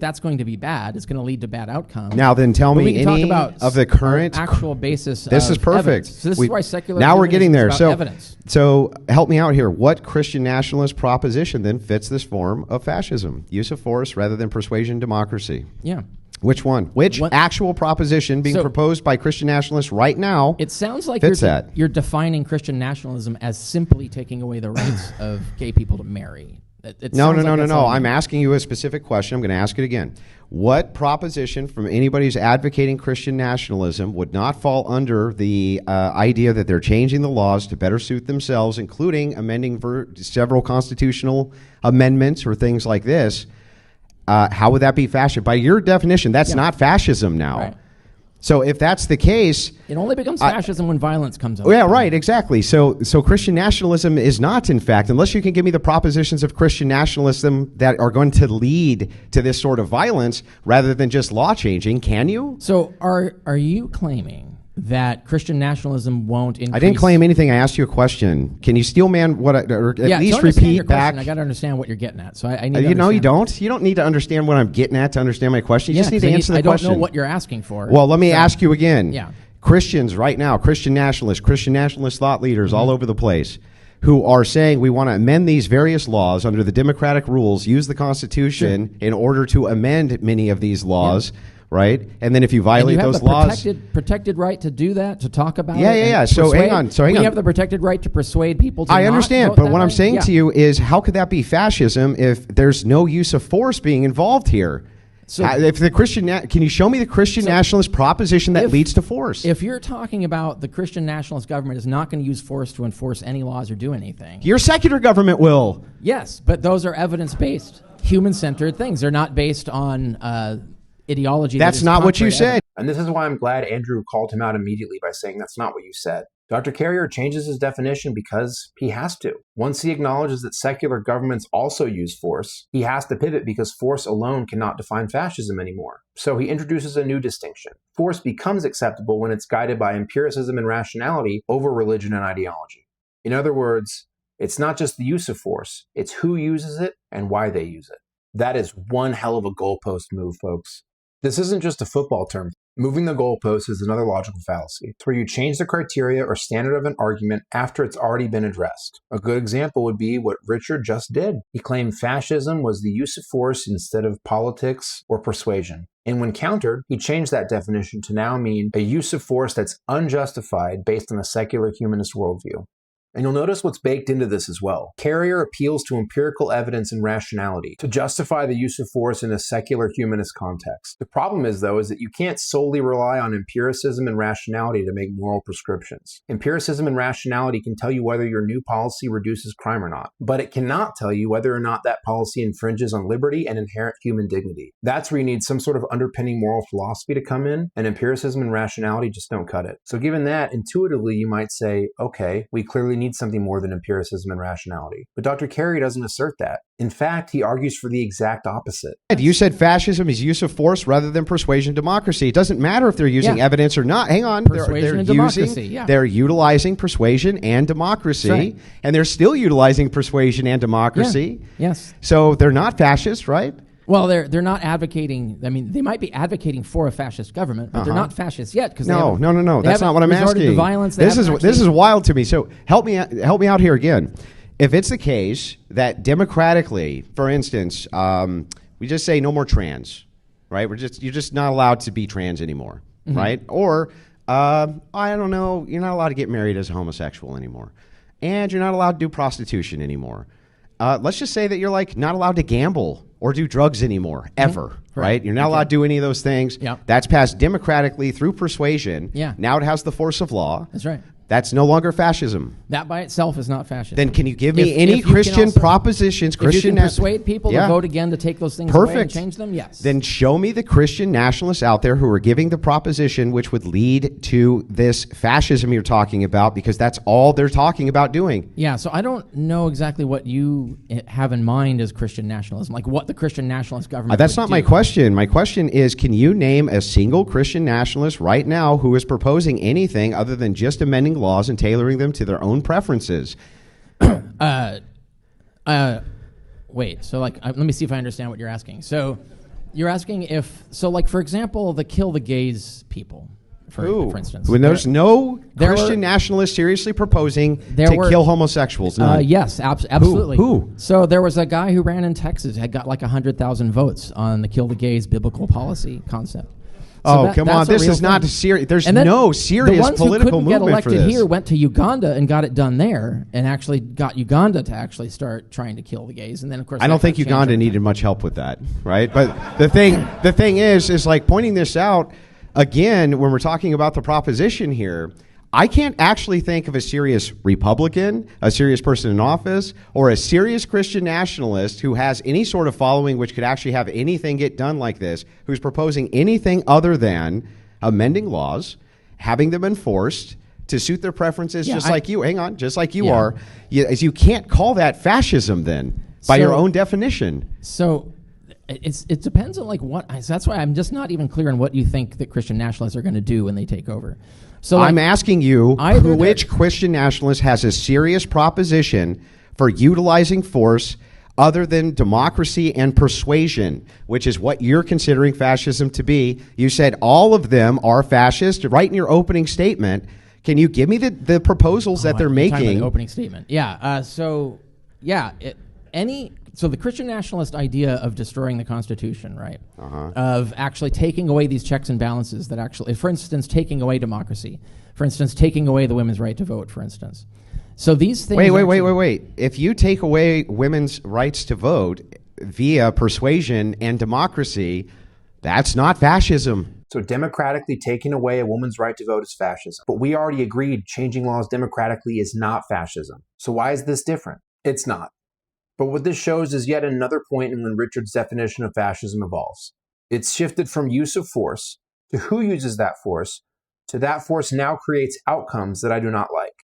That's going to be bad. It's going to lead to bad outcomes. Now then tell But we me can talk any about of the current actual basis. This is perfect. Evidence. So this is why secular. Now we're getting there. So evidence. So help me out here. What Christian nationalist proposition then fits this form of fascism? Use of force rather than persuasion, democracy. Yeah. Which one? Which actual proposition being proposed by Christian nationalists right now? It sounds like you're defining Christian nationalism as simply taking away the rights of gay people to marry. No. I'm asking you a specific question. I'm going to ask it again. What proposition from anybody who's advocating Christian nationalism would not fall under the idea that they're changing the laws to better suit themselves, including amending several constitutional amendments or things like this? How would that be fascist? By your definition, that's not fascism now. Right. So if that's the case, it only becomes fascism when violence comes up. Yeah, right, exactly. So Christian nationalism is not, in fact, unless you can give me the propositions of Christian nationalism that are going to lead to this sort of violence rather than just law changing, can you? So are you claiming that Christian nationalism won't increase? I didn't claim anything. I asked you a question. Can you steel man what or at least repeat back? I got to understand what you're getting at. So I need to you don't. You don't need to understand what I'm getting at to understand my question. You just need to answer the question. I don't know what you're asking for. Well, let me ask you again. Yeah. Christians right now, Christian nationalist thought leaders all over the place who are saying we want to amend these various laws under the democratic rules, use the Constitution in order to amend many of these laws. Yeah. Right, and then if you violate those laws, protected right to do that, to talk about it. Yeah. So hang on. We have the protected right to persuade people to I understand, but what I'm saying to you is, how could that be fascism if there's no use of force being involved here? So if the can you show me the Christian nationalist proposition that leads to force? If you're talking about the Christian nationalist government is not going to use force to enforce any laws or do anything, your secular government will. Yes, but those are evidence-based, human-centered things. They're not based on ideology. That's not what you said. And this is why I'm glad Andrew called him out immediately by saying that's not what you said. Dr. Carrier changes his definition because he has to. Once he acknowledges that secular governments also use force, he has to pivot because force alone cannot define fascism anymore. So he introduces a new distinction. Force becomes acceptable when it's guided by empiricism and rationality over religion and ideology. In other words, it's not just the use of force, it's who uses it and why they use it. That is one hell of a goalpost move, folks. This isn't just a football term. Moving the goalpost is another logical fallacy. It's where you change the criteria or standard of an argument after it's already been addressed. A good example would be what Richard just did. He claimed fascism was the use of force instead of politics or persuasion. And when countered, he changed that definition to now mean a use of force that's unjustified based on a secular humanist worldview. And you'll notice what's baked into this as well. Carrier appeals to empirical evidence and rationality to justify the use of force in a secular humanist context. The problem is, though, is that you can't solely rely on empiricism and rationality to make moral prescriptions. Empiricism and rationality can tell you whether your new policy reduces crime or not, but it cannot tell you whether or not that policy infringes on liberty and inherent human dignity. That's where you need some sort of underpinning moral philosophy to come in, and empiricism and rationality just don't cut it. So given that, intuitively you might say, okay, we clearly need something more than empiricism and rationality. But Dr. Carey doesn't assert that. In fact, he argues for the exact opposite. You said fascism is use of force rather than persuasion democracy. It doesn't matter if they're using evidence or not. Hang on. They're utilizing persuasion and democracy. Right. And they're still utilizing persuasion and democracy. Yeah. Yes. So they're not fascist, right? Well, they're not advocating. I mean, they might be advocating for a fascist government, but they're not fascists yet because no. That's not what I'm asking. To violence. This is wild to me. So help me out here again. If it's the case that democratically, for instance, we just say no more trans, right? You're just not allowed to be trans anymore, right? Or I don't know, you're not allowed to get married as a homosexual anymore, and you're not allowed to do prostitution anymore. Let's just say that you're like not allowed to gamble or do drugs anymore, ever, right? You're not allowed to do any of those things. Yep. That's passed democratically through persuasion. Yeah. Now it has the force of law. That's right. That's no longer fascism. That by itself is not fascism. Then can you give me any Christian propositions? If you can persuade people to vote again to take those things away and change them, yes. Then show me the Christian nationalists out there who are giving the proposition which would lead to this fascism you're talking about, because that's all they're talking about doing. Yeah, so I don't know exactly what you have in mind as Christian nationalism, like what the Christian nationalist government That's not my question. My question is, can you name a single Christian nationalist right now who is proposing anything other than just amending laws and tailoring them to their own preferences? Wait, so let me see if I understand what you're asking. So You're asking if, so like, for example, the kill the gays people, for instance. When there's no there Christian were- nationalists seriously proposing There to were- kill homosexuals. None. Yes, absolutely. Who? So there was a guy who ran in Texas, had got like 100,000 votes on the kill the gays biblical policy concept. So Come on, that's a this real is not thing. serious. There's And then no serious the ones political who couldn't get movement for elected this. here went to Uganda and got it done there, and actually got Uganda to actually start trying to kill the gays. And then, of course, I don't think Uganda needed much help with that, right? But the thing is like pointing this out again when we're talking about the proposition here. I can't actually think of a serious Republican, a serious person in office, or a serious Christian nationalist who has any sort of following which could actually have anything get done like this, who's proposing anything other than amending laws, having them enforced to suit their preferences, just like you. Hang on, just like you are. You can't call that fascism then, by your own definition. So it depends on like what. So that's why I'm just not even clear on what you think that Christian nationalists are going to do when they take over. So I'm asking you, either which Christian nationalist has a serious proposition for utilizing force other than democracy and persuasion, which is what you're considering fascism to be. You said all of them are fascist right in your opening statement. Can you give me the proposals that they're Talking about making? the opening statement. So the Christian nationalist idea of destroying the Constitution, right? Of actually taking away these checks and balances that actually, for instance, taking away democracy, for instance, taking away the women's right to vote, for instance. So these things. Wait. If you take away women's rights to vote via persuasion and democracy, that's not fascism. So democratically taking away a woman's right to vote is fascism. But we already agreed changing laws democratically is not fascism. So why is this different? It's not. But what this shows is yet another point in when Richard's definition of fascism evolves. It's shifted from use of force to who uses that force to that force now creates outcomes that I do not like.